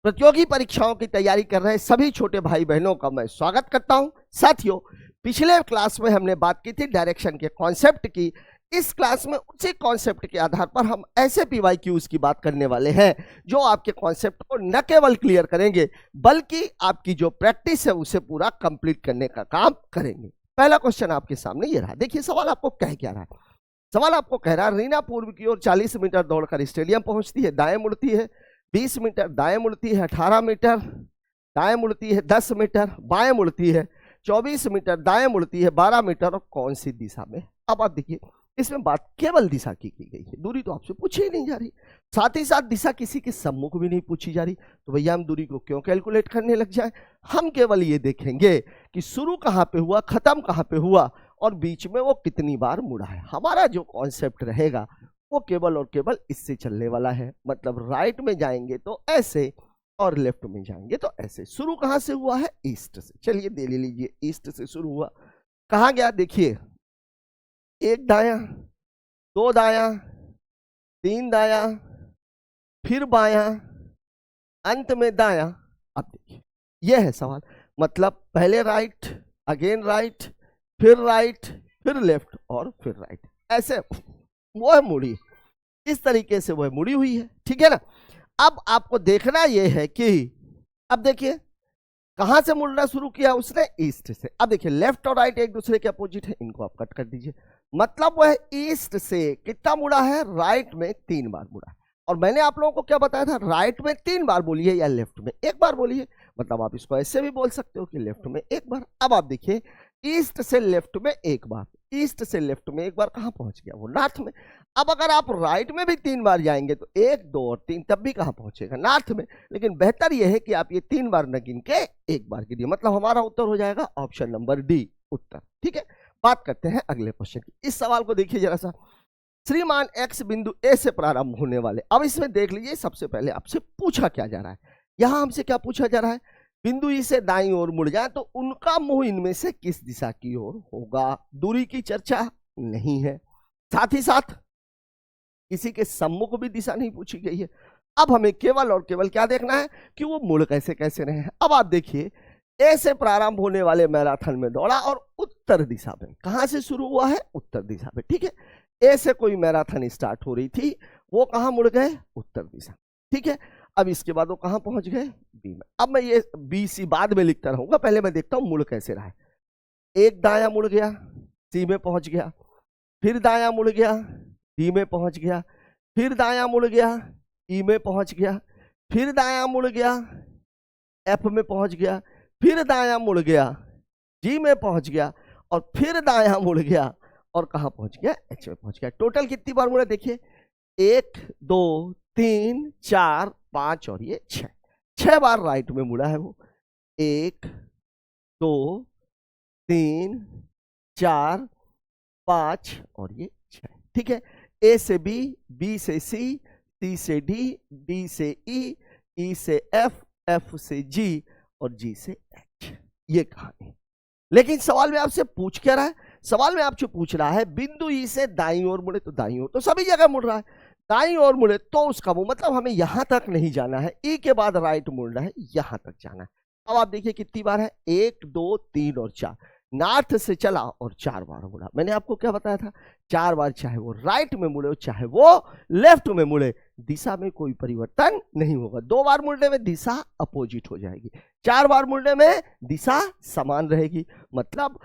प्रतियोगी परीक्षाओं की तैयारी कर रहे सभी छोटे भाई बहनों का मैं स्वागत करता हूं। साथियों, पिछले क्लास में हमने बात की थी डायरेक्शन के कॉन्सेप्ट की। इस क्लास में उसी कॉन्सेप्ट के आधार पर हम ऐसे पीवाईक्यूज की बात करने वाले हैं जो आपके कॉन्सेप्ट को न केवल क्लियर करेंगे बल्कि आपकी जो प्रैक्टिस है उसे पूरा कंप्लीट करने का काम करेंगे। पहला क्वेश्चन आपके सामने ये रहा। देखिए सवाल आपको कह क्या रहा है। सवाल आपको कह रहा है रीना पूर्व की ओर 40 मीटर दौड़कर स्टेडियम पहुंचती है, दाएं मुड़ती है 20 मीटर, दाएं मुड़ती है 18 मीटर, दाएं मुड़ती है 10 मीटर, बाएं मुड़ती है 24 मीटर, दाएं मुड़ती है 12 मीटर और कौन सी दिशा में। अब आप देखिए इसमें बात केवल दिशा की गई है, दूरी तो आपसे पूछी ही नहीं जा रही, साथ ही साथ दिशा किसी के सम्मुख भी नहीं पूछी जा रही। तो भैया हम दूरी को क्यों कैलकुलेट करने लग जाए। हम केवल ये देखेंगे कि शुरू कहाँ पे हुआ, खत्म कहाँ पे हुआ और बीच में वो कितनी बार मुड़ा है। हमारा जो कॉन्सेप्ट रहेगा वो केवल और केवल इससे चलने वाला है। मतलब राइट में जाएंगे तो ऐसे और लेफ्ट में जाएंगे तो ऐसे। शुरू कहां से हुआ है? ईस्ट से। चलिए दे ले लीजिए, ईस्ट से शुरू हुआ, कहां गया देखिए, एक दाया, दो दाया, तीन दाया, फिर बाया, अंत में दाया। अब देखिए यह है सवाल। मतलब पहले राइट, अगेन राइट, फिर लेफ्ट और फिर राइट, ऐसे वो है मुड़ी। इस तरीके से वो मुड़ी हुई है, ठीक है ना। अब आपको देखना यह है कि अब देखिए कहां से मुड़ना शुरू किया उसने? ईस्ट से। अब देखिए लेफ्ट और राइट एक दूसरे के अपोजिट है, इनको आप कट कर दीजिए। मतलब वह ईस्ट से कितना मुड़ा है? राइट में 3 बार मुड़ा है। और मैंने आप लोगों को क्या बताया था? राइट में 3 बार बोलिए या लेफ्ट में 1 बार बोलिए। मतलब आप इसको ऐसे भी बोल सकते हो कि लेफ्ट में 1 बार। अब आप देखिए ईस्ट से लेफ्ट में 1 बार, ईस्ट से लेफ्ट में 1 बार, कहां पहुंच गया? वो नॉर्थ में। अब अगर आप राइट में भी 3 बार जाएंगे तो 1, 2 और 3, तब भी कहां पहुंचेगा? नॉर्थ में। लेकिन बेहतर यह है कि आप ये 3 बार न गिन के 1 बार गिनिए। मतलब हमारा उत्तर हो जाएगा ऑप्शन नंबर डी, उत्तर। ठीक है, बात करते हैं अगले क्वेश्चन की। इस सवाल को देखिए जरा सा। श्रीमान एक्स बिंदु ए से प्रारंभ होने वाले, अब इसमें देख लीजिए सबसे पहले आपसे पूछा क्या जा रहा है। यहां हमसे क्या पूछा जा रहा है? बिंदु ई से दाईं ओर मुड़ जाए तो उनका मुंह इनमें से किस दिशा की ओर होगा। दूरी की चर्चा नहीं है, साथ ही साथ किसी के सम्मुख भी दिशा नहीं पूछी गई है। अब हमें केवल और केवल क्या देखना है कि वो मुड़ कैसे कैसे रहे हैं। अब आप देखिए ए से प्रारंभ होने वाले मैराथन में दौड़ा और उत्तर दिशा में, कहां से शुरू हुआ है? उत्तर दिशा में। ठीक है, ए से कोई मैराथन स्टार्ट हो रही थी, वो कहां मुड़ गए? उत्तर दिशा। ठीक है, अब इसके बाद वो कहां पहुंच गए? बी में। अब मैं ये बी सी बाद में लिखता रहूंगा, पहले मैं देखता हूं मुड़ कैसे रहा है। एक दाया मुड़ गया, सी में पहुंच गया, फिर दाया मुड़ गया, डी में पहुंच गया, फिर दाया मुड़ गया, ई में पहुंच गया, फिर दाया मुड़ गया, एफ में पहुंच गया, फिर दाया मुड़ गया, जी में पहुंच गया और फिर दाया मुड़ गया और कहां पहुंच गया? एच में पहुंच गया। टोटल कितनी बार मुड़ा देखिए? 1, 2, 3, 4, 5 और ये 6 बार राइट में मुड़ा है वो। 1, 2, 3, 4, 5 और ये 6। ठीक है, ए से बी, बी से सी, सी से डी, डी से ई, ई से एफ, एफ से जी और जी से एच। ये कहानी। लेकिन सवाल में आपसे पूछ क्या रहा है? सवाल में आपसे पूछ रहा है बिंदु ई से दाईं ओर मुड़े, तो दाईं ओर तो सभी जगह मुड़ रहा है, दाईं ओर मुड़े तो उसका मुंह, मतलब हमें यहां तक नहीं जाना है, ई के बाद राइट मुड़ना है, यहां तक जाना है। अब आप देखिए कितनी बार है? 1, 2, 3 और 4। नॉर्थ से चला और 4 बार मुड़ा। मैंने आपको क्या बताया था? 4 बार, चाहे वो राइट में मुड़े चाहे वो लेफ्ट में मुड़े, दिशा में कोई परिवर्तन नहीं होगा। 2 बार मुड़ने में दिशा अपोजिट हो जाएगी, 4 बार मुड़ने में दिशा समान रहेगी। मतलब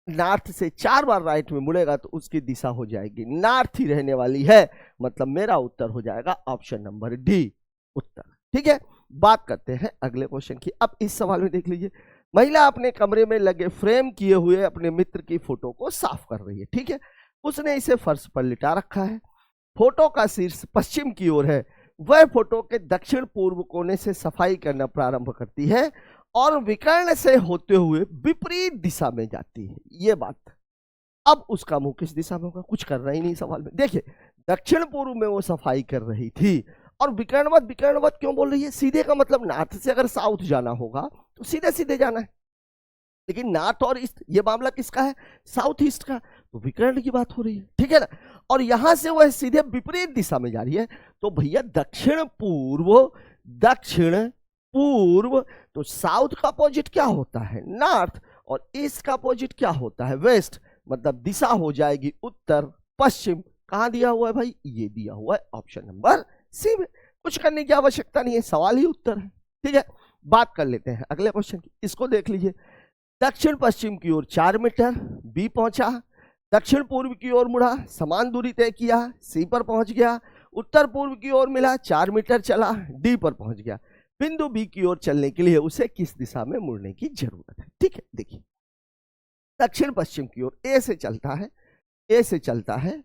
नॉर्थ से 4 बार राइट में मुड़ेगा तो उसकी दिशा हो जाएगी नॉर्थ ही रहने वाली है। मतलब मेरा उत्तर हो जाएगा ऑप्शन नंबर डी, उत्तर। ठीक है, बात करते हैं अगले क्वेश्चन की। अब इस सवाल में देख लीजिए, महिला अपने कमरे में लगे फ्रेम किए हुए अपने मित्र की फोटो को साफ कर रही है। ठीक है, उसने इसे फर्श पर लिटा रखा है, फोटो का शीर्ष पश्चिम की ओर है, वह फोटो के दक्षिण पूर्व कोने से सफाई करना प्रारंभ करती है और विकर्ण से होते हुए विपरीत दिशा में जाती है। ये बात। अब उसका मुंह किस दिशा में होगा? कुछ करना ही नहीं सवाल में। देखिए दक्षिण पूर्व में वो सफाई कर रही थी और विकर्णवत, विकर्णवत क्यों बोल रही है? सीधे का मतलब नॉर्थ से अगर साउथ जाना होगा तो सीधे सीधे जाना है, लेकिन नॉर्थ और ईस्ट ये मामला किसका है? साउथ ईस्ट का, तो विकर्ण की बात हो रही है। ठीक है ना, और यहां से वह सीधे विपरीत दिशा में जा रही है, तो भैया दक्षिण पूर्व, दक्षिण पूर्व, तो साउथ का अपोजिट क्या होता है? नॉर्थ। और ईस्ट का अपोजिट क्या होता है? वेस्ट। मतलब दिशा हो जाएगी उत्तर पश्चिम। कहां दिया हुआ है भाई? ये दिया हुआ है ऑप्शन नंबर सी में। कुछ करने की आवश्यकता नहीं है, सवाल ही उत्तर है। ठीक है, बात कर लेते हैं अगले क्वेश्चन की। इसको देख लीजिए। दक्षिण पश्चिम की ओर 4 मीटर, बी पहुंचा। दक्षिण पूर्व की ओर मुड़ा, समान दूरी तय किया, सी पर पहुंच गया। उत्तर पूर्व की ओर मिला, 4 मीटर चला, डी पर पहुंच गया। बिंदु बी की ओर चलने के लिए उसे किस दिशा में मुड़ने की जरूरत है? ठीक है, देखिए दक्षिण पश्चिम की ओर ए से चलता है, ए से चलता है,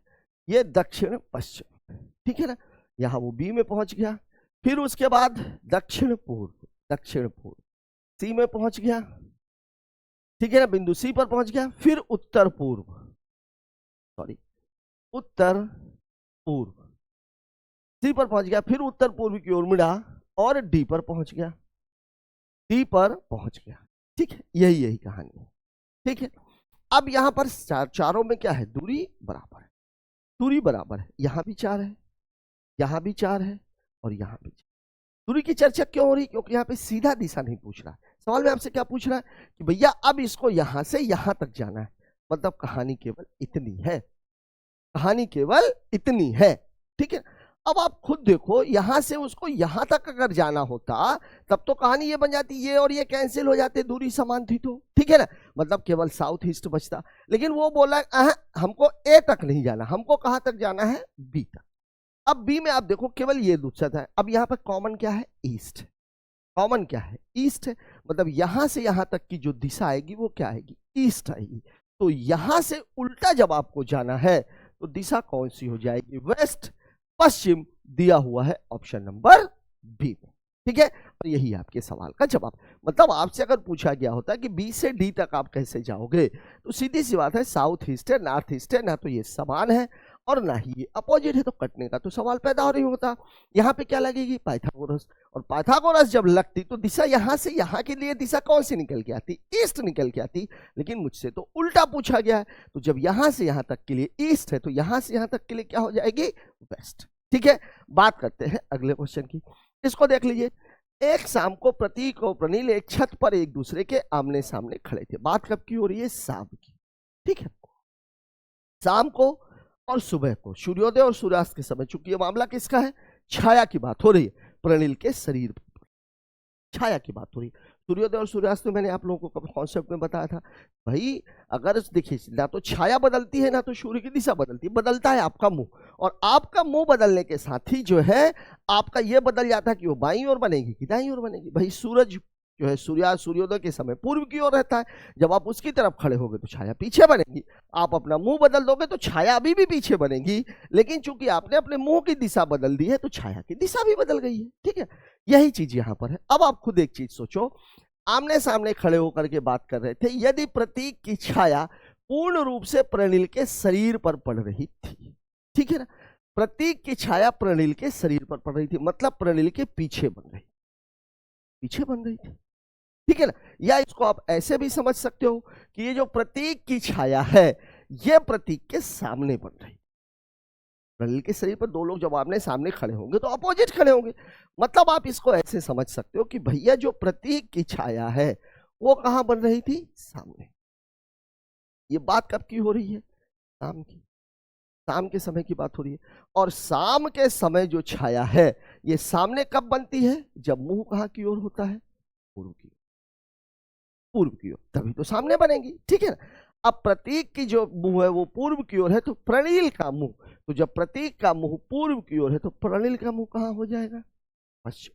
ये दक्षिण पश्चिम, ठीक है ना। यहां वो बी में पहुंच गया, फिर उसके बाद दक्षिण पूर्व, दक्षिण पूर्व सी में पहुंच गया, ठीक है ना, बिंदु सी पर पहुंच गया। फिर उत्तर पूर्व, सॉरी उत्तर पूर्व सी पर पहुंच गया, फिर उत्तर पूर्व की ओर मुड़ा और डी पर पहुंच गया, डी पर पहुंच गया। ठीक है, यही कहानी है। ठीक है, अब यहां पर चारों में क्या है? दूरी बराबर है, दूरी बराबर है। यहां भी 4 है, यहां भी 4 है और यहां भी 4। दूरी की चर्चा क्यों हो रही? क्योंकि यहाँ पे सीधा दिशा नहीं पूछ रहा। सवाल में आपसे क्या पूछ रहा है कि भैया अब इसको यहां से यहां तक जाना है। मतलब कहानी केवल इतनी है, कहानी केवल इतनी है। ठीक है, अब आप खुद देखो, यहां से उसको यहां तक अगर जाना होता तब तो कहानी ये बन जाती, ये और ये कैंसिल हो जाते, दूरी समान थी तो। ठीक है ना, मतलब केवल साउथ ईस्ट बचता। लेकिन वो बोला हमको ए तक नहीं जाना, हमको कहां तक जाना है? बी तक। अब बी में आप देखो केवल ये दूसरा है। अब यहां पर कॉमन क्या है? ईस्ट। कॉमन क्या है? ईस्ट है। मतलब यहां से यहां तक की जो दिशा आएगी वो क्या आएगी? ईस्ट आएगी। तो यहां से उल्टा जब आपको जाना है तो दिशा कौन सी हो जाएगी? वेस्ट, पश्चिम दिया हुआ है ऑप्शन नंबर बी में। ठीक है, और यही आपके सवाल का जवाब। मतलब आपसे अगर पूछा गया होता कि बी से डी तक आप कैसे जाओगे, तो सीधी सी बात है, साउथ ईस्ट है, नॉर्थ ईस्ट है, ना तो ये समान है और ना ही ये अपोजिट है, तो कटने का तो सवाल पैदा हो नहीं होता। यहाँ पे क्या लगेगी? पाइथागोरस। और पाइथागोरस जब लगती तो दिशा यहाँ से यहाँ के लिए दिशा कौन सी निकल के आती? ईस्ट निकल के आती। लेकिन मुझसे तो उल्टा पूछा गया है, तो जब यहाँ से यहाँ तक के लिए ईस्ट है तो यहाँ से यहाँ तक के लिए क्या हो जाएगी? वेस्ट। ठीक है, बात करते हैं अगले क्वेश्चन की। इसको देख लीजिए। एक शाम को प्रतीक और प्रनील एक छत पर एक दूसरे के आमने सामने खड़े थे। बात कब की हो रही है? शाम की। ठीक है, शाम को और सुबह को, सूर्योदय और सूर्यास्त के समय। चूंकि ये मामला किसका है? छाया की बात हो रही है, प्रनील के शरीर पर छाया की बात हो रही है। सूर्योदय और सूर्यास्त में मैंने आप लोगों को कॉन्सेप्ट में बताया था भाई, अगर देखिए ना तो छाया बदलती है ना तो सूर्य की दिशा बदलती है, बदलता है आपका मुंह। और आपका मुंह बदलने के साथ ही जो है आपका ये बदल जाता है कि वो बाईं ओर बनेगी कि दाईं ओर बनेगी। भाई सूरज जो है सूर्योदय के समय पूर्व की ओर रहता है, जब आप उसकी तरफ खड़े होगे तो छाया पीछे बनेगी। आप अपना मुंह बदल दोगे तो छाया अभी भी पीछे बनेगी, लेकिन चूंकि आपने अपने मुंह की दिशा बदल दी है तो छाया की दिशा भी बदल गई है। ठीक है, यही चीज यहां पर है। अब आप खुद एक चीज सोचो, आमने सामने खड़े होकर के बात कर रहे थे, यदि प्रतीक की छाया पूर्ण रूप से प्रनील के शरीर पर पड़ रही थी, ठीक है ना, प्रतीक की छाया प्रनील के शरीर पर पड़ रही थी, मतलब प्रनील के पीछे बन रही थी। ठीक है ना, या इसको आप ऐसे भी समझ सकते हो कि ये जो प्रतीक की छाया है ये प्रतीक के सामने बन रही। प्रनील के शरीर पर दो लोग जब आमने सामने खड़े होंगे तो अपोजिट खड़े होंगे। मतलब आप इसको ऐसे समझ सकते हो कि भैया जो प्रतीक की छाया है वो कहां बन रही थी? सामने। ये बात कब की हो रही है? शाम की, शाम के समय की बात हो रही है। और शाम के समय जो छाया है ये सामने कब बनती है? जब मुंह कहां की ओर होता है? पूर्व की ओर, पूर्व की ओर, तभी तो सामने बनेगी। ठीक है ना, अब प्रतीक की जो मुंह है वो पूर्व की ओर है, तो प्रनील का मुंह, तो जब प्रतीक का मुंह पूर्व की ओर है तो प्रनील का मुंह कहां हो जाएगा? पश्चिम।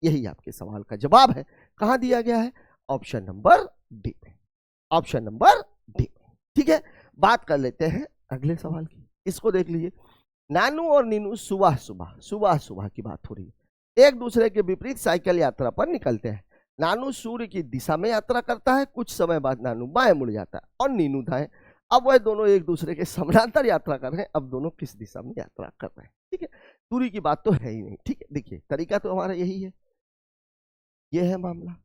यही आपके सवाल का जवाब है। कहां दिया गया है? ऑप्शन नंबर डी में, ऑप्शन नंबर डी। ठीक है, बात कर लेते हैं अगले सवाल की। इसको देख लीजिए। नानू और नीनू सुबह सुबह की बात हो रही है, एक दूसरे के विपरीत साइकिल यात्रा पर निकलते हैं। नानू सूर्य की दिशा में यात्रा करता है, कुछ समय बाद नानू बाएं मुड़ जाता है और नीनू दाएं। अब वह दोनों एक दूसरे के समानांतर यात्रा कर रहे हैं। अब दोनों किस दिशा में यात्रा कर रहे हैं? ठीक है, दूरी की बात तो है ही नहीं। ठीक है, देखिए तरीका तो हमारा यही है, ये है मामला।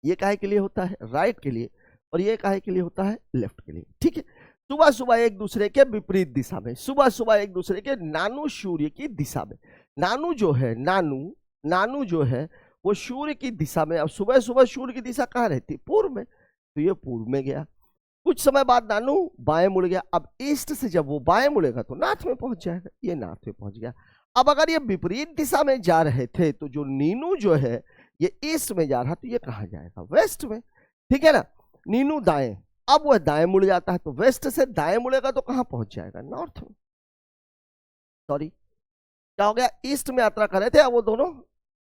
ये काहे के लिए होता है? राइट के लिए, और ये काहे के लिए होता है? लेफ्ट के लिए। ठीक है, सुबह सुबह एक दूसरे के विपरीत दिशा में, सुबह सुबह एक दूसरे के, नानू सूर्य की दिशा में। नानू जो है, नानू नानू जो है वो सूर्य की दिशा में, अब सुबह सुबह सूर्य की दिशा कहाँ रहती है? पूर्व में, तो ये पूर्व में गया। कुछ समय बाद नानू बाएं मुड़ गया। अब ईस्ट से जब वो बाएं मुड़ेगा तो नॉर्थ में पहुंच जाएगा, ये नॉर्थ में पहुंच गया। अब अगर ये विपरीत दिशा में जा रहे थे तो जो नीनू जो है ये ईस्ट में जा रहा, तो ये कहाँ जाएगा? वेस्ट में, ठीक है ना। नीनू दाएं, अब वह दाएं मुड़ जाता है तो वेस्ट से दाएं मुड़ेगा तो कहाँ पहुंच जाएगा? नॉर्थ में। सॉरी, क्या हो गया? ईस्ट में यात्रा कर रहे थे अब वो दोनों,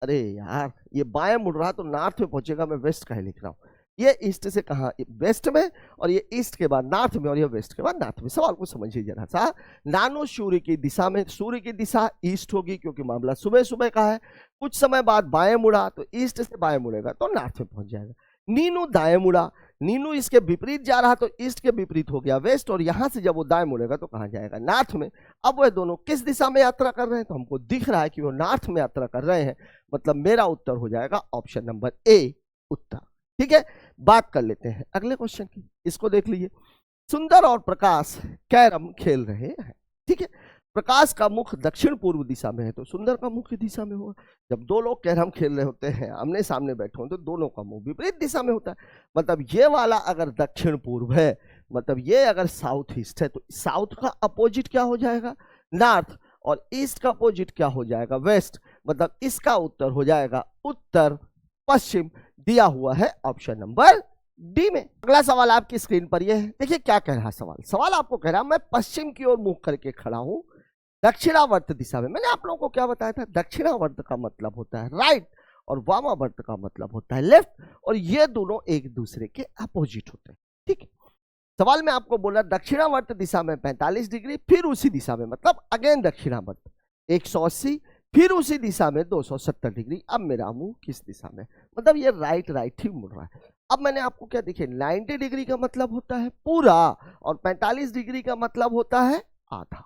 अरे यार ये बाएं मुड़ रहा तो नॉर्थ में पहुंचेगा, मैं वेस्ट कहे लिख रहा हूं। ये ईस्ट से कहा? वेस्ट में, और ये ईस्ट के बाद नॉर्थ में, और ये वेस्ट के बाद नॉर्थ में। सवाल को समझिए जरा सा। नानो सूर्य की दिशा में, सूर्य की दिशा ईस्ट होगी क्योंकि मामला सुबह सुबह का है। कुछ समय बाद बाएं मुड़ा तो ईस्ट से बाएं मुड़ेगा तो नॉर्थ में पहुंच जाएगा। नीनू दाएं मुड़ा, नीनू इसके विपरीत जा रहा तो ईस्ट के विपरीत हो गया वेस्ट, और यहां से जब वो दाएं मुड़ेगा तो कहां जाएगा? नॉर्थ में। अब वह दोनों किस दिशा में यात्रा कर रहे हैं? तो हमको दिख रहा है कि वो नॉर्थ में यात्रा कर रहे हैं, मतलब मेरा उत्तर हो जाएगा ऑप्शन नंबर ए उत्तर। ठीक है, बात कर लेते हैं अगले क्वेश्चन की। इसको देख लीजिए। सुंदर और प्रकाश कैरम खेल रहे हैं। ठीक है, प्रकाश का मुख दक्षिण पूर्व दिशा में है तो सुंदर का मुख्य दिशा में होगा। जब दो लोग कैरम खेल रहे होते हैं, आमने सामने बैठे हो, तो दोनों का मुंह विपरीत दिशा में होता है। मतलब ये वाला अगर दक्षिण पूर्व है, मतलब ये अगर साउथ ईस्ट है, तो साउथ का अपोजिट क्या हो जाएगा? नॉर्थ, और ईस्ट का अपोजिट क्या हो जाएगा? वेस्ट। मतलब इसका उत्तर हो जाएगा उत्तर पश्चिम, दिया हुआ है ऑप्शन नंबर डी में। अगला सवाल आपकी स्क्रीन पर यह है, देखिए क्या कह रहा है सवाल। सवाल आपको कह रहा है मैं पश्चिम की ओर मुख करके खड़ा हूं दक्षिणावर्त दिशा में। मैंने आप लोगों को क्या बताया था? दक्षिणावर्त का मतलब होता है राइट, और वामावर्त का मतलब होता है लेफ्ट, और ये दोनों एक दूसरे के अपोजिट होते हैं। ठीक है, सवाल में आपको बोला दक्षिणावर्त दिशा में 45 डिग्री, फिर उसी दिशा में, मतलब अगेन दक्षिणावर्त 180, फिर उसी दिशा में 270 डिग्री। अब मेरा मुंह किस दिशा में? मतलब ये राइट राइट ही मुड़ रहा है। अब मैंने आपको क्या देखिए, 90 डिग्री का मतलब होता है पूरा, और 45 डिग्री का मतलब होता है आधा।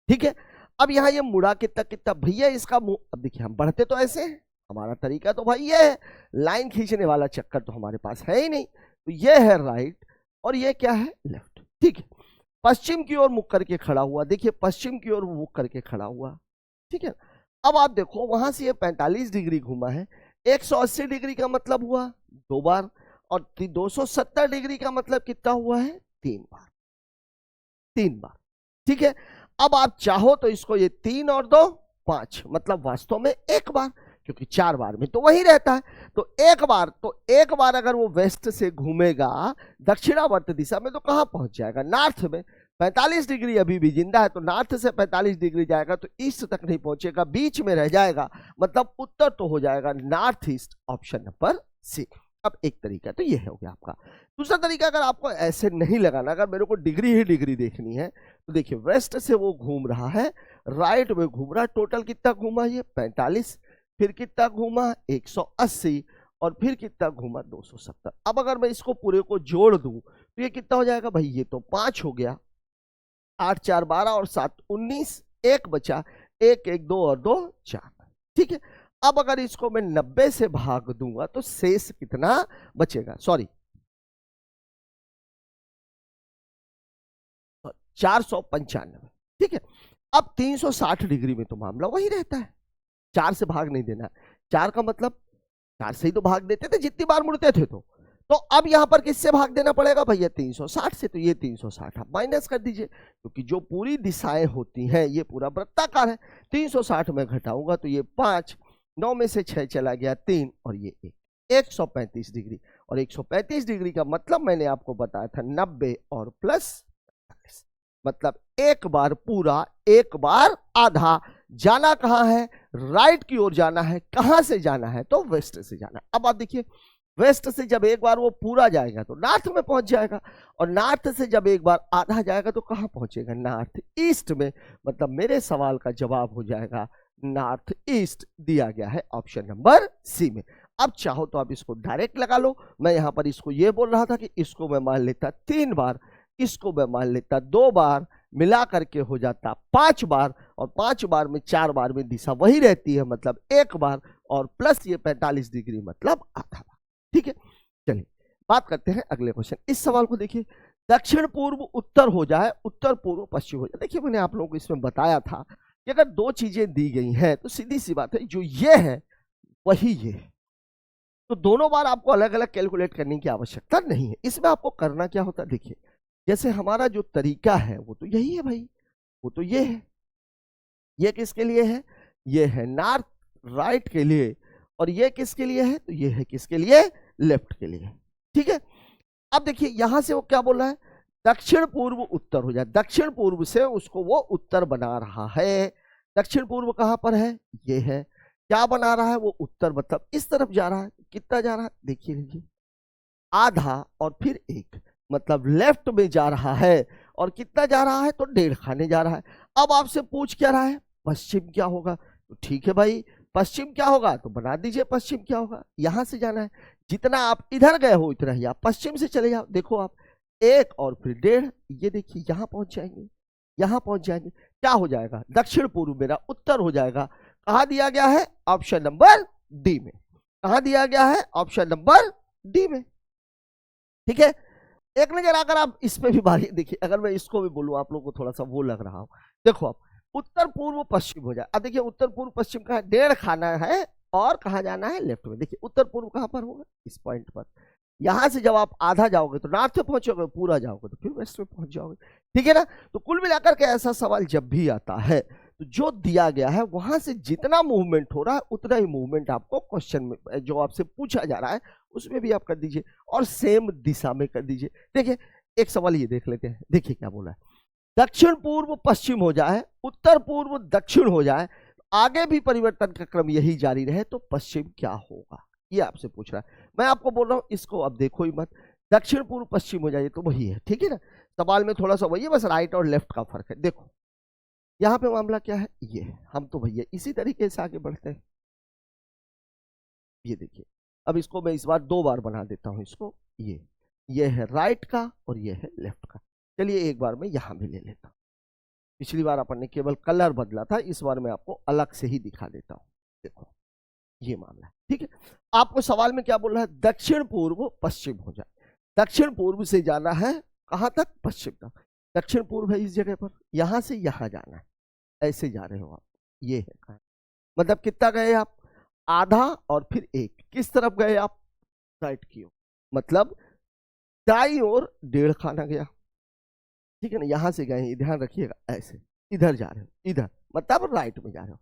ठीक है, अब यहाँ ये मुड़ा कितना कितना भैया इसका मुंह। अब देखिए हम बढ़ते तो ऐसे हैं, हमारा तरीका तो भाई ये है, लाइन खींचने वाला चक्कर तो हमारे पास है ही नहीं। तो ये है राइट और ये क्या है? लेफ्ट। ठीक है, पश्चिम की ओर मुख करके खड़ा हुआ, देखिए पश्चिम की ओर मुख करके खड़ा हुआ। ठीक है, अब आप देखो वहां से ये 45 डिग्री घुमा है, 180 डिग्री का मतलब हुआ 2 बार, और 270 डिग्री का मतलब कितना हुआ है? 3 बार, 3 बार। ठीक है, अब आप चाहो तो इसको ये 3 और 2 5, मतलब वास्तव में 1 बार, क्योंकि 4 बार में तो वही रहता है। तो एक बार अगर वो वेस्ट से घूमेगा दक्षिणावर्त दिशा में तो कहां पहुंच जाएगा? नॉर्थ में। 45 डिग्री अभी भी जिंदा है तो नॉर्थ से 45 डिग्री जाएगा तो ईस्ट तक नहीं पहुंचेगा, बीच में रह जाएगा, मतलब उत्तर तो हो जाएगा north east, option number C. अब एक तरीका तो ये हो गया आपका। दूसरा तरीका, अगर आपको ऐसे नहीं लगाना, अगर मेरे को डिग्री ही डिग्री देखनी है, तो देखिए वेस्ट से वो घूम रहा है, राइट में घूम रहा है, टोटल कितना घूमा ये? 45, फिर कितना घूमा? 180, और फिर कितना घूमा? 270। अब अगर मैं इसको पूरे को जोड़ दूं तो ये कितना हो जाएगा भाई? ये तो 5 हो गया, 8 4 12 और 7 19, 1 बचा, 1 1 2 और 2 4। ठीक है, अब अगर इसको मैं 90 से भाग दूंगा तो शेष कितना बचेगा? सॉरी 495। ठीक है, अब 360 डिग्री में तो मामला वही रहता है, 4 से भाग नहीं देना। 4 का मतलब 4 से ही तो भाग देते थे जितनी बार मुड़ते थे। तो अब यहां पर किससे भाग देना पड़ेगा भैया? 360 से। तो ये 360 आप माइनस कर दीजिए, क्योंकि जो पूरी दिशाएं होती हैं ये पूरा वृत्ताकार है। 360 में घटाऊंगा तो ये 5, 9 में से 6 चला गया 3, और ये 1, 135 डिग्री। और 135 डिग्री का मतलब मैंने आपको बताया था 90 और प्लस 45, मतलब एक बार पूरा, एक बार आधा। जाना कहां है? राइट की ओर जाना है। कहां से जाना है? तो वेस्ट से जाना है। अब आप देखिए वेस्ट से जब एक बार वो पूरा जाएगा तो नॉर्थ में पहुंच जाएगा, और नॉर्थ से जब एक बार आधा जाएगा तो कहां पहुंचेगा? नॉर्थ ईस्ट में। मतलब मेरे सवाल का जवाब हो जाएगा नॉर्थ ईस्ट, दिया गया है ऑप्शन नंबर सी में। अब चाहो तो आप इसको डायरेक्ट लगा लो। मैं यहां पर इसको ये बोल रहा था कि इसको मैं मान लेता 3 बार, इसको मैं मान लेता 2 बार, मिला करके हो जाता 5 बार, और 5 बार में 4 बार में दिशा वही रहती है, मतलब 1 बार, और प्लस ये 45 डिग्री मतलब आधा बार। ठीक है, चलिए बात करते हैं अगले क्वेश्चन। इस सवाल को देखिए, दक्षिण पूर्व उत्तर हो जाए, उत्तर पूर्व पश्चिम हो जाए। देखिए मैंने आप लोगों को इसमें बताया था कि अगर दो चीजें दी गई हैं तो सीधी सी बात है जो ये है वही ये है, तो दोनों बार आपको अलग अलग कैलकुलेट करने की आवश्यकता नहीं है। इसमें आपको करना क्या होता है, देखिए जैसे हमारा जो तरीका है वो तो यही है भाई, वो तो ये है, ये किसके लिए है, ये है नॉर्थ राइट के लिए, और ये किसके लिए है, तो ये है किसके लिए, लेफ्ट के लिए। ठीक है, अब देखिए यहां से वो क्या बोल रहा है, दक्षिण पूर्व उत्तर हो जाए, दक्षिण पूर्व से उसको वो उत्तर बना रहा है। दक्षिण पूर्व कहां पर है, ये है, क्या बना रहा है वो उत्तर, मतलब इस तरफ जा रहा है। कितना जा रहा है देखिए लीजिए, आधा और फिर एक, मतलब लेफ्ट में जा रहा है, और कितना जा रहा है, तो 1.5 खाने जा रहा है। अब आपसे पूछ क्या रहा है, पश्चिम क्या होगा, तो ठीक है भाई पश्चिम क्या होगा, तो बना दीजिए पश्चिम क्या होगा, यहां से जाना है, जितना आप इधर गए हो इतना ही आप पश्चिम से चले जाओ। देखो आप 1 और फिर 1.5, ये देखिए यहां पहुंच जाएंगे, यहां पहुंच जाएंगे, क्या हो जाएगा, दक्षिण पूर्व मेरा उत्तर हो जाएगा। कहां दिया गया है, ऑप्शन नंबर डी में, कहां दिया गया है, ऑप्शन नंबर डी में। ठीक है, एक नजर अगर आप इस पे भी बारी देखिए, अगर मैं इसको भी बोलूं आप लोगों को थोड़ा सा वो लग रहा हो, देखो आप उत्तर पूर्व पश्चिम हो जाए। अब देखिए उत्तर पूर्व पश्चिम का 1.5 खाना है और कहाँ जाना है, लेफ्ट में। देखिए उत्तर पूर्व कहां पर होगा, इस पॉइंट पर। यहां से जब आप आधा जाओगे तो नॉर्थ में पहुंचोगे, पूरा जाओगे तो फिर वेस्ट में पहुंच जाओगे। ठीक है ना, तो कुल मिलाकर के ऐसा सवाल जब भी आता है तो जो दिया गया है वहां से जितना मूवमेंट हो रहा है उतना ही मूवमेंट आपको क्वेश्चन में जो आपसे पूछा जा रहा है उसमें भी आप कर दीजिए, और सेम दिशा में कर दीजिए। देखिए एक सवाल ये देख लेते हैं, देखिए क्या बोला है, दक्षिण पूर्व पश्चिम हो जाए, उत्तर पूर्व दक्षिण हो जाए, आगे भी परिवर्तन का क्रम यही जारी रहे तो पश्चिम क्या होगा, ये आपसे पूछ रहा है। मैं आपको बोल रहा हूं इसको अब देखो ही मत, दक्षिण पूर्व पश्चिम हो जाए तो वही है। ठीक है ना, सवाल में थोड़ा सा वही है, बस राइट और लेफ्ट का फर्क है। देखो यहां पे मामला क्या है, ये हम तो भैया इसी तरीके से आगे बढ़ते हैं। ये देखिए अब इसको मैं इस बार 2 बार बना देता हूं इसको, ये है राइट का और ये है लेफ्ट का। चलिए एक बार मैं यहां भी ले लेता हूं, पिछली बार अपन ने केवल कलर बदला था, इस बार मैं आपको अलग से ही दिखा देता हूं। देखो ये मामला है। ठीक है, आपको सवाल में क्या बोल रहा है, दक्षिण पूर्व पश्चिम हो जाए, दक्षिण पूर्व से जाना है कहां तक, पश्चिम तक। दक्षिण पूर्व है इस जगह पर, यहां से यहां जाना है, ऐसे जा रहे हो आप, ये है कहां, मतलब कितना गए आप, आधा और फिर 1, किस तरफ गए आप, राइट की ओर, मतलब दाईं ओर 1.5 खाना गया। ठीक है ना, यहां से गए, ध्यान रखिएगा, ऐसे इधर जा रहे हो, इधर मतलब राइट में जा रहे हो।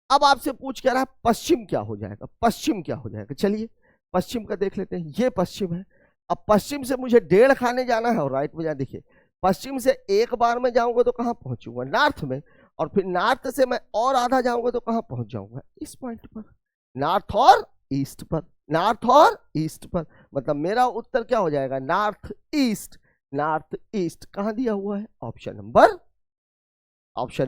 अब आपसे पूछ क्या रहा है, पश्चिम क्या हो जाएगा, पश्चिम क्या हो जाएगा, चलिए पश्चिम का देख लेते हैं। ये पश्चिम है, अब पश्चिम से मुझे 1.5 खाने जाना है और राइट में जाना। देखिए पश्चिम से एक बार में जाऊंगा तो कहां पहुंचूंगा, नॉर्थ में, और फिर नॉर्थ से मैं और आधा जाऊंगा तो कहां पहुंच जाऊंगा, इस पॉइंट पर, नॉर्थ और ईस्ट पर, नॉर्थ और ईस्ट पर, मतलब मेरा उत्तर क्या हो जाएगा, नॉर्थ ईस्ट। नॉर्थ ईस्ट कहां दिया हुआ है, ऑप्शन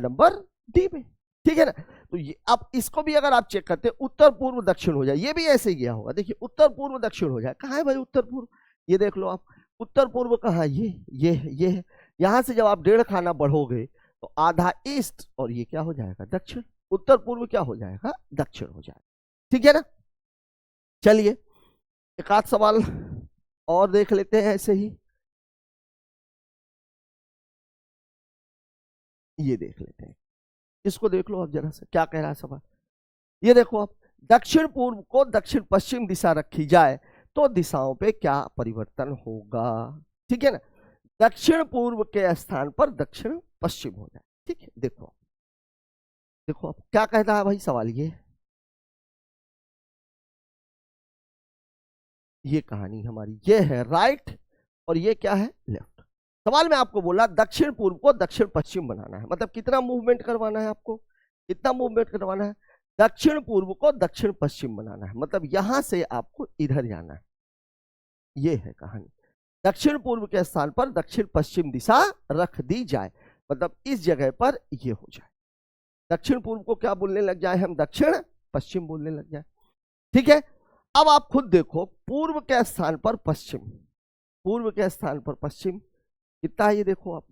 नंबर डी में। ठीक है ना, तो ये अब इसको भी अगर आप चेक करते हैं, उत्तर पूर्व दक्षिण हो जाए, ये भी ऐसे ही गया होगा। देखिए उत्तर पूर्व दक्षिण हो जाए, कहां है भाई उत्तर पूर्व, ये देख लो आप, उत्तर पूर्व कहां है, ये है। यहां से जब आप 1.5 खाना बढ़ोगे तो आधा ईस्ट और ये क्या हो जाएगा, दक्षिण। उत्तर पूर्व क्या हो जाएगा, दक्षिण हो जाएगा। ठीक है ना, चलिए एक आध सवाल और देख लेते हैं ऐसे ही, ये देख लेते हैं, इसको देख लो आप जरा सा क्या कह रहा है सवाल। ये देखो आप, दक्षिण पूर्व को दक्षिण पश्चिम दिशा रखी जाए तो दिशाओं पे क्या परिवर्तन होगा। ठीक है ना, दक्षिण पूर्व के स्थान पर दक्षिण पश्चिम हो जाए। ठीक है, देखो देखो आप क्या कहता है भाई सवाल, ये कहानी हमारी, ये है राइट और ये क्या है, लेफ्ट। सवाल में आपको बोला दक्षिण पूर्व को दक्षिण पश्चिम बनाना है, मतलब कितना मूवमेंट करवाना है आपको, कितना मूवमेंट करवाना है, दक्षिण पूर्व को दक्षिण पश्चिम बनाना है, मतलब यहां से आपको इधर जाना है। ये है कहानी, दक्षिण पूर्व के स्थान पर दक्षिण पश्चिम दिशा रख दी जाए, मतलब इस जगह पर ये हो जाए, दक्षिण पूर्व को क्या बोलने लग जाए हम, दक्षिण पश्चिम बोलने लग जाए। ठीक है, अब आप खुद देखो, पूर्व के स्थान पर पश्चिम, पूर्व के स्थान पर पश्चिम कितना है, ये देखो आप,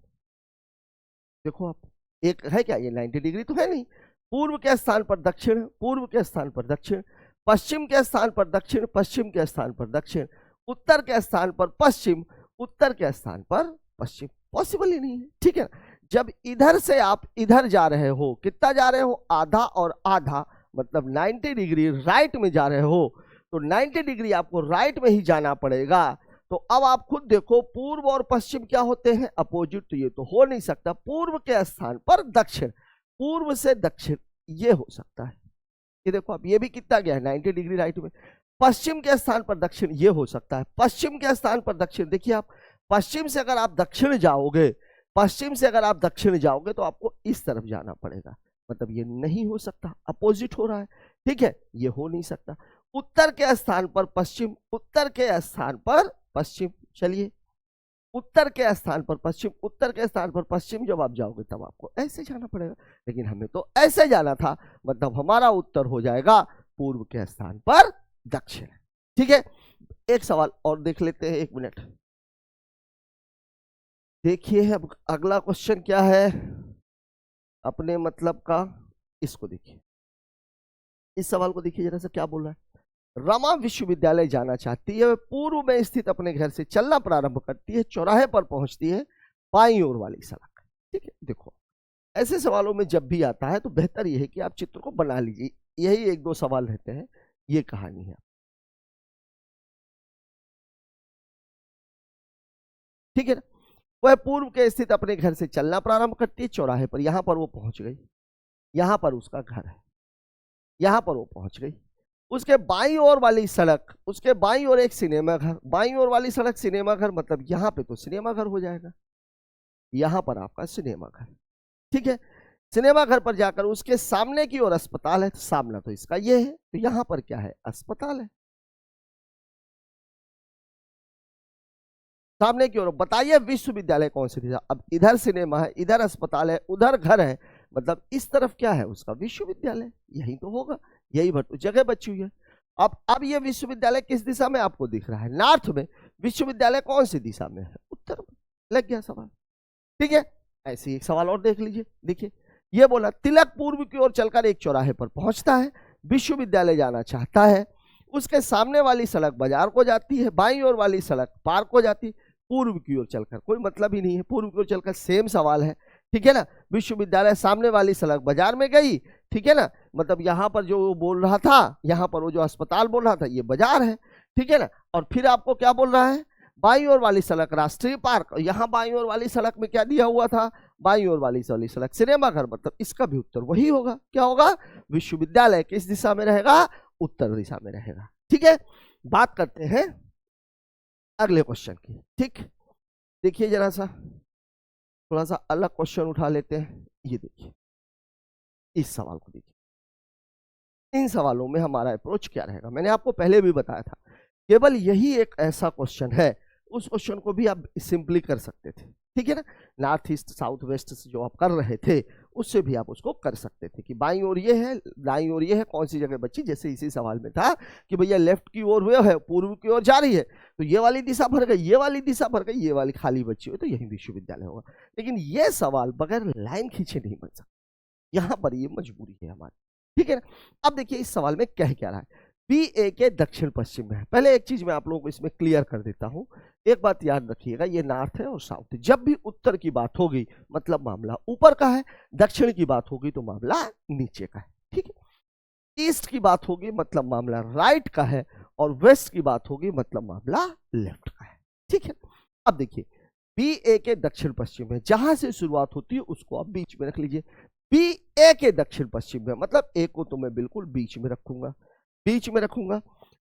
देखो आप, एक है क्या, ये 90 डिग्री तो है नहीं। पूर्व के स्थान पर दक्षिण, पूर्व के स्थान पर दक्षिण, पश्चिम के स्थान पर दक्षिण, पश्चिम के स्थान पर दक्षिण, उत्तर के स्थान पर पश्चिम, उत्तर के स्थान पर पश्चिम, पॉसिबल ही नहीं है। ठीक है, जब इधर से आप इधर जा रहे हो, कितना जा रहे हो, आधा और आधा, मतलब 90 डिग्री राइट में जा रहे हो, तो 90 डिग्री आपको राइट में ही जाना पड़ेगा। तो अब आप खुद देखो, पूर्व और पश्चिम क्या होते हैं, अपोजिट, तो ये तो हो नहीं सकता। पूर्व के स्थान पर दक्षिण, पूर्व से दक्षिण ये हो सकता है। ये देखो अब ये भी कितना गया है, 90 डिग्री राइट में। पश्चिम के स्थान पर दक्षिण ये हो सकता है। पश्चिम के स्थान पर दक्षिण, देखिए आप पश्चिम से अगर आप दक्षिण जाओगे, पश्चिम से अगर आप दक्षिण जाओगे तो आपको इस तरफ जाना पड़ेगा, मतलब ये नहीं हो सकता, अपोजिट हो रहा है, ठीक है, ये हो नहीं सकता। उत्तर के स्थान पर पश्चिम, उत्तर के स्थान पर पश्चिम, चलिए उत्तर के स्थान पर पश्चिम, उत्तर के स्थान पर पश्चिम जब आप जाओगे तब आपको ऐसे जाना पड़ेगा, लेकिन हमें तो ऐसे जाना था, मतलब हमारा उत्तर हो जाएगा पूर्व के स्थान पर दक्षिण। ठीक है, एक सवाल और देख लेते हैं, 1 मिनट देखिए। अब अगला क्वेश्चन क्या है अपने मतलब का, इसको देखिए, इस सवाल को देखिए जरा सा, क्या बोल रहा है। रमा विश्वविद्यालय जाना चाहती है, पूर्व में स्थित अपने घर से चलना प्रारंभ करती है, चौराहे पर पहुंचती है, बाईं ओर वाली सड़क। ठीक है, देखो ऐसे सवालों में जब भी आता है तो बेहतर यह है कि आप चित्र को बना लीजिए, यही 1-2 सवाल रहते हैं, ये कहानी है। ठीक है ना, वह पूर्व के स्थित अपने घर से चलना प्रारंभ करती है, चौराहे पर, यहां पर वो पहुंच गई, यहां पर उसका घर है, यहां पर वो पहुंच गई। उसके बाईं ओर वाली सड़क, उसके बाईं ओर एक सिनेमा घर, बाईं ओर वाली सड़क सिनेमा घर, मतलब यहां पे तो सिनेमा घर हो जाएगा, यहां पर आपका सिनेमा घर। ठीक है, सिनेमा घर पर जाकर उसके सामने की ओर अस्पताल है, तो सामना तो इसका ये है, तो यहां पर क्या है, अस्पताल है। सामने की ओर बताइए विश्वविद्यालय कौन सी दिशा, अब इधर सिनेमा है, इधर अस्पताल है, उधर घर है, मतलब इस तरफ क्या है, उसका विश्वविद्यालय, यही तो होगा, यही जगह बची हुई है। अब ये विश्वविद्यालय किस दिशा में आपको दिख रहा है, नॉर्थ में। विश्वविद्यालय कौन सी दिशा में है, उत्तर में। लग गया सवाल। ठीक है, ऐसे एक सवाल और देख लीजिए, देखिए ये बोला, तिलक पूर्व की ओर चलकर एक चौराहे पर पहुंचता है, विश्वविद्यालय जाना चाहता है, उसके सामने वाली सड़क बाजार को जाती है, बाईं ओर वाली सड़क पार्क को जाती है, पूर्व की ओर चलकर, कोई मतलब ही नहीं है, पूर्व की ओर चलकर सेम सवाल है। ठीक है ना, विश्वविद्यालय सामने वाली सड़क बाजार में गई, ठीक है ना, मतलब यहां पर जो बोल रहा था, यहां पर वो जो अस्पताल बोल रहा था ये बाजार है। ठीक है ना, और फिर आपको क्या बोल रहा है, बाईं ओर वाली सड़क राष्ट्रीय पार्क, यहाँ बाईं ओर वाली सड़क में क्या दिया हुआ था, बाईं ओर वाली सड़क सिनेमा घर, मतलब इसका भी उत्तर वही होगा, क्या होगा, विश्वविद्यालय किस दिशा में रहेगा, उत्तर दिशा में रहेगा। ठीक है, बात करते हैं अगले क्वेश्चन की। ठीक, देखिए जरा सा, थोड़ा सा अलग क्वेश्चन उठा लेते हैं, ये देखिए, इस सवाल को देखिए। इन सवालों में हमारा अप्रोच क्या रहेगा, मैंने आपको पहले भी बताया था, केवल यही एक ऐसा क्वेश्चन है, उस क्वेश्चन को भी आप सिंपली कर सकते थे। ठीक है ना, नॉर्थ ईस्ट साउथ वेस्ट से जो आप कर रहे थे उससे भी आप उसको कर सकते थे कि बाईं ओर ये है, दाईं ओर ये है, कौन सी जगह बची, जैसे इसी सवाल में था कि भैया लेफ्ट की ओर हुए है, पूर्व की ओर जा रही है, तो ये वाली दिशा भर गई, ये वाली दिशा भर गई, ये वाली खाली बची हुई, तो यही विश्वविद्यालय होगा। लेकिन ये सवाल बगैर लाइन खींचे नहीं बन सकता, यहाँ पर ये मजबूरी है हमारी। ठीक है ना, अब देखिए इस सवाल में कह क्या रहा है, BA के दक्षिण पश्चिम में है। पहले एक चीज मैं आप लोगों को इसमें क्लियर कर देता हूं, एक बात याद रखिएगा, ये नॉर्थ है और साउथ है, जब भी उत्तर की बात होगी मतलब मामला ऊपर का है, दक्षिण की बात होगी तो मामला नीचे का है। ठीक है, ईस्ट की बात होगी मतलब मामला राइट का है, और वेस्ट की बात होगी मतलब मामला लेफ्ट का है। ठीक है, अब देखिए BA के दक्षिण पश्चिम में, जहां से शुरुआत होती है उसको आप बीच में रख लीजिए, BA के दक्षिण पश्चिम में, मतलब ए को तो मैं बिल्कुल बीच में रखूंगा, बीच में रखूंगा।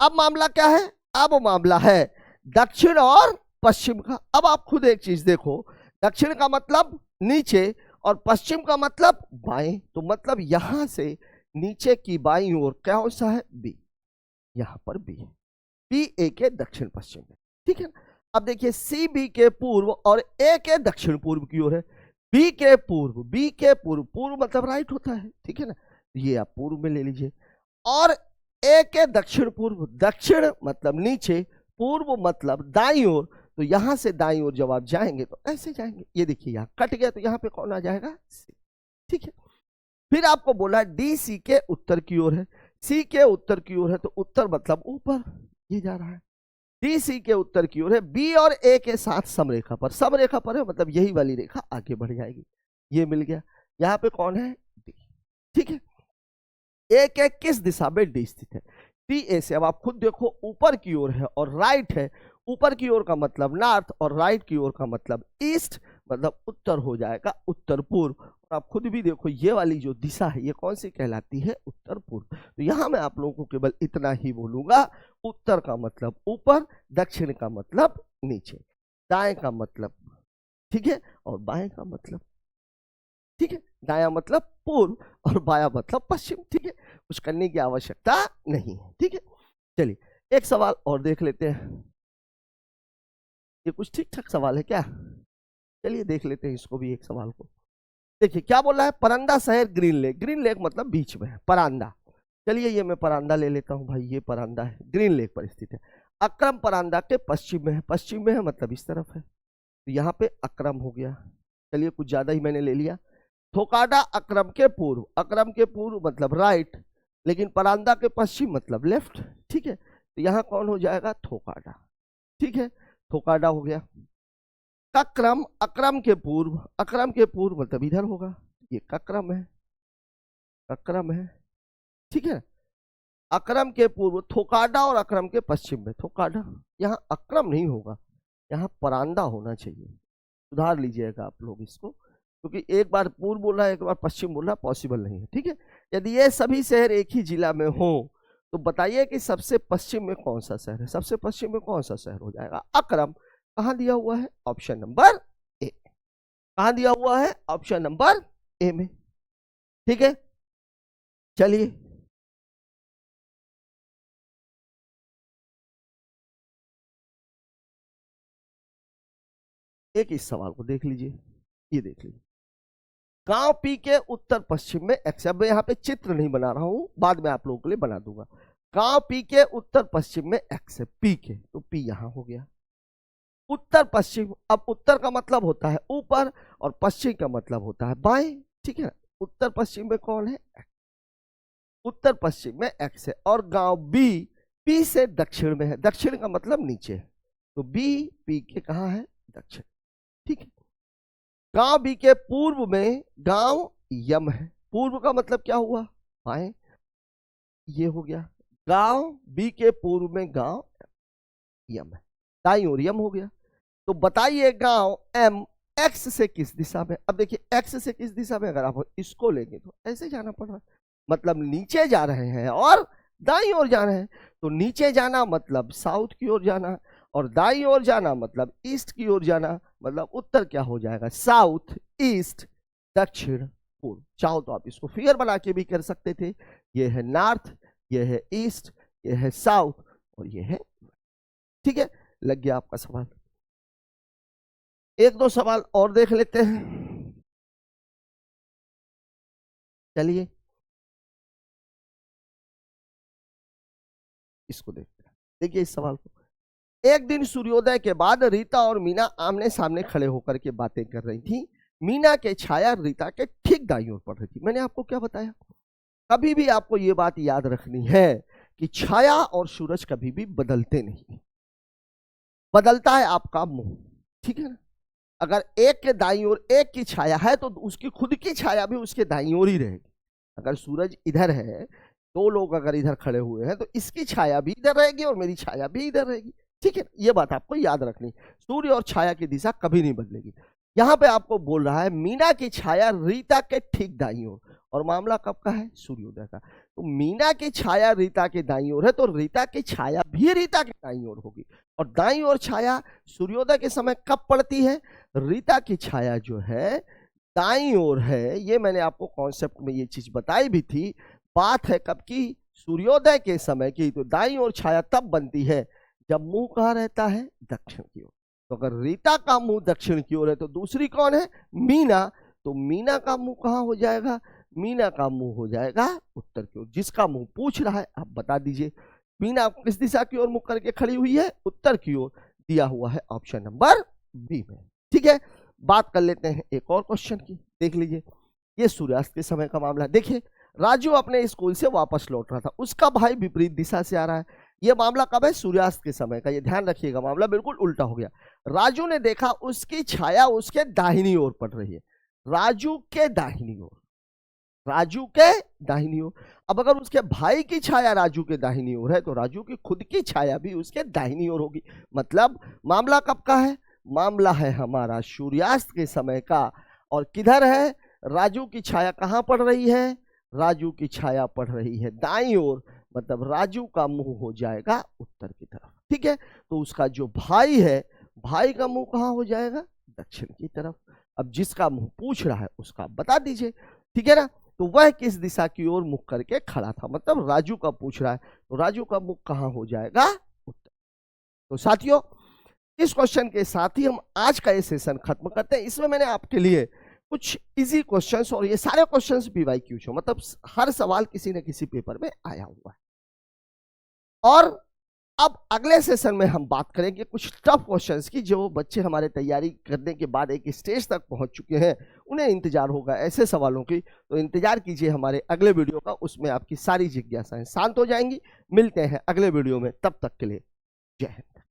अब मामला क्या है, अब मामला है दक्षिण और पश्चिम का। अब आप खुद एक चीज देखो, दक्षिण का मतलब नीचे और पश्चिम का मतलब बाएं, तो मतलब यहां से नीचे की बाईं ओर क्या सा है, बी, यहां पर बी है, BA के दक्षिण पश्चिम में। ठीक है, अब देखिए CB के पूर्व और A के दक्षिण पूर्व की ओर है, B के पूर्व, B के पूर्व, पूर्व मतलब राइट होता है, ठीक है ना, ये आप पूर्व में ले लीजिए, और A के दक्षिण पूर्व, दक्षिण मतलब नीचे, पूर्व मतलब दाईं ओर, तो यहां से दाईं ओर जब आप जाएंगे तो ऐसे जाएंगे, ये देखिए यहां कट गया, तो यहां पे कौन आ जाएगा, C। ठीक है, फिर आपको बोला DC के उत्तर की ओर है, C के उत्तर की ओर है, तो उत्तर मतलब ऊपर, ये जा रहा है, DC के उत्तर की ओर है, B और A के साथ समरेखा पर, समरेखा पर है मतलब यही वाली रेखा आगे बढ़ जाएगी, ये मिल गया। यहाँ पे कौन है, डी। ठीक है, एक एक किस दिशा में डी स्थित है, टी ए से। अब आप खुद देखो, ऊपर की ओर है और राइट है, ऊपर की ओर का मतलब नॉर्थ और राइट की ओर का मतलब ईस्ट, मतलब उत्तर हो जाएगा उत्तर पूर्व। और आप खुद भी देखो, ये वाली जो दिशा है ये कौन सी कहलाती है, उत्तर पूर्व। तो यहां मैं आप लोगों को केवल इतना ही बोलूंगा, उत्तर का मतलब ऊपर, दक्षिण का मतलब नीचे, दाएं का मतलब, ठीक है, और बाएं का मतलब, ठीक है, दाया मतलब पूर्व और बाया मतलब पश्चिम। ठीक है, कुछ करने की आवश्यकता नहीं है। ठीक है, चलिए एक सवाल और देख लेते हैं। ये कुछ ठीक ठाक सवाल है क्या, चलिए देख लेते हैं इसको भी, एक सवाल को। देखिए क्या बोल रहा है, परंदा शहर ग्रीन लेक, ग्रीन लेक मतलब बीच में है, परंदा। चलिए ये मैं परंदा ले लेता हूं भाई, ये परंदा है, ग्रीन लेक पर स्थित है। अक्रम परंदा के पश्चिम में है, पश्चिम में है मतलब इस तरफ है, तो यहाँ पे अक्रम हो गया। चलिए कुछ ज्यादा ही मैंने ले लिया। थोकाडा अक्रम के पूर्व, अक्रम के पूर्व मतलब राइट, लेकिन परंदा के पश्चिम मतलब लेफ्ट। ठीक है, तो यहाँ कौन हो जाएगा, थोकाडा। ठीक है, थोकाडा हो गया। कक्रम अक्रम के पूर्व, अक्रम के पूर्व मतलब इधर होगा, ये कक्रम है, कक्रम है। ठीक है, अक्रम के पूर्व थोकाडा और अक्रम के पश्चिम में थोकाडा। यहाँ अक्रम नहीं होगा, यहाँ परांदा होना चाहिए, सुधार लीजिएगा आप लोग इसको, क्योंकि एक बार पूर्व बोल रहा है एक बार पश्चिम बोल रहा है, पॉसिबल नहीं है। ठीक है, यदि ये सभी शहर एक ही जिला में हो तो बताइए कि सबसे पश्चिम में कौन सा शहर है, सबसे पश्चिम में कौन सा शहर हो जाएगा, अक्रम। कहां दिया हुआ है, ऑप्शन नंबर ए। कहां दिया हुआ है, ऑप्शन नंबर ए में। ठीक है, चलिए एक इस सवाल को देख लीजिए, ये देख लीजिए, गांव पी के उत्तर पश्चिम में एक्स। अब मैं यहाँ पे चित्र नहीं बना रहा हूं, बाद में आप लोगों के लिए बना दूंगा। गांव पी के उत्तर पश्चिम में एक्स है, पी के, तो पी यहां हो गया। उत्तर पश्चिम, अब उत्तर का मतलब होता है ऊपर और पश्चिम का मतलब होता है बाएं। ठीक है, उत्तर पश्चिम में कौन है, उत्तर पश्चिम में एक्स है। और गांव बी, पी से दक्षिण में है, दक्षिण का मतलब नीचे है, तो बी पी के कहां है, दक्षिण। ठीक है, गांव बी के पूर्व में गांव यम है, पूर्व का मतलब क्या हुआ, बाएं, ये हो गया। गांव बी के पूर्व में गांव यम है, दाईं ओर यम हो गया। तो बताइए गांव एम एक्स से किस दिशा में। अब देखिए एक्स से किस दिशा में, अगर आप इसको लेंगे तो ऐसे जाना पड़ रहा है, मतलब नीचे जा रहे हैं और दाईं ओर जा रहे हैं। तो नीचे जाना मतलब साउथ की ओर जाना, और दाईं ओर जाना मतलब ईस्ट की ओर जाना, मतलब उत्तर क्या हो जाएगा, साउथ ईस्ट दक्षिण पूर्व। चाहो तो आप इसको फिगर बना के भी कर सकते थे, ये है नॉर्थ, ये है ईस्ट, ये है साउथ और ये है। ठीक है, लग गया आपका सवाल। एक दो सवाल और देख लेते हैं, चलिए इसको देखते हैं। देखिए इस सवाल को, एक दिन सूर्योदय के बाद रीता और मीना आमने सामने खड़े होकर के बातें कर रही थी। मीना के छाया रीता के ठीक दाईं ओर पड़ रही थी। मैंने आपको क्या बताया, कभी भी आपको ये बात याद रखनी है कि छाया और सूरज कभी भी बदलते नहीं, बदलता है आपका मुंह। ठीक है ना, अगर एक के दाईं ओर एक की छाया है तो उसकी खुद की छाया भी उसके दाईं ओर ही रहेगी। अगर सूरज इधर है, दो लोग अगर इधर खड़े हुए हैं तो इसकी छाया भी इधर रहेगी और मेरी छाया भी इधर रहेगी। ठीक है, ये बात आपको याद रखनी, सूर्य और छाया की दिशा कभी नहीं बदलेगी। यहाँ पे आपको बोल रहा है मीना की छाया रीता के ठीक दाईं ओर, और मामला कब का है, सूर्योदय का। तो मीना की छाया रीता के दाईं ओर है तो रीता की छाया भी रीता के दाईं ओर होगी। और दाईं ओर छाया सूर्योदय के समय कब पड़ती है, रीता की छाया जो है दाईं ओर है। ये मैंने आपको कॉन्सेप्ट में ये चीज बताई भी थी। बात है कब की, सूर्योदय के समय की। तो दाईं ओर छाया तब बनती है जब मुंह कहाँ रहता है, दक्षिण की ओर। तो अगर रीता का मुंह दक्षिण की ओर है तो दूसरी कौन है, मीना। तो मीना का मुंह कहाँ हो जाएगा, मीना का मुंह हो जाएगा उत्तर की ओर। जिसका मुंह पूछ रहा है आप बता दीजिए, मीना किस दिशा की ओर मुख करके खड़ी हुई है, उत्तर की ओर। दिया हुआ है ऑप्शन नंबर बी में। ठीक है, बात कर लेते हैं एक और क्वेश्चन की, देख लीजिए। ये सूर्यास्त के समय का मामला। देखिए राजू अपने स्कूल से वापस लौट रहा था, उसका भाई विपरीत दिशा से आ रहा है। यह मामला कब है, सूर्यास्त के समय का। ये ध्यान रखिएगा, मामला बिल्कुल उल्टा हो गया। राजू ने देखा उसकी छाया उसके दाहिनी ओर पड़ रही है। राजू के दाहिनी ओर, राजू के दाहिनी ओर। अब अगर उसके भाई की छाया राजू के दाहिनी ओर है तो राजू की खुद की छाया भी उसके दाहिनी ओर होगी। मतलब मामला कब का है? मामला है हमारा सूर्यास्त के समय का। और किधर है? राजू की छाया कहाँ पड़ रही है? राजू की छाया पड़ रही है दाईं ओर। मतलब राजू का मुंह हो जाएगा उत्तर की तरफ। ठीक है, तो उसका जो भाई है, भाई का मुंह कहाँ हो जाएगा? दक्षिण की तरफ। अब जिसका मुंह पूछ रहा है उसका आप बता दीजिए। ठीक है ना? तो वह किस दिशा की ओर मुख करके खड़ा था? मतलब राजू का पूछ रहा है, तो राजू का मुख कहाँ हो जाएगा? उत्तर। तो साथियों, इस क्वेश्चन के साथ ही हम आज का ये सेशन खत्म करते हैं। इसमें मैंने आपके लिए कुछ इजी क्वेश्चंस, और ये सारे क्वेश्चंस पीवाईक्यू हो, मतलब हर सवाल किसी न किसी पेपर में आया हुआ है। और अब अगले सेशन में हम बात करेंगे कुछ टफ क्वेश्चंस की, जो बच्चे हमारे तैयारी करने के बाद एक स्टेज तक पहुंच चुके हैं, उन्हें इंतजार होगा ऐसे सवालों की। तो इंतजार कीजिए हमारे अगले वीडियो का, उसमें आपकी सारी जिज्ञासाएं शांत हो जाएंगी। मिलते हैं अगले वीडियो में, तब तक के लिए जय हिंद।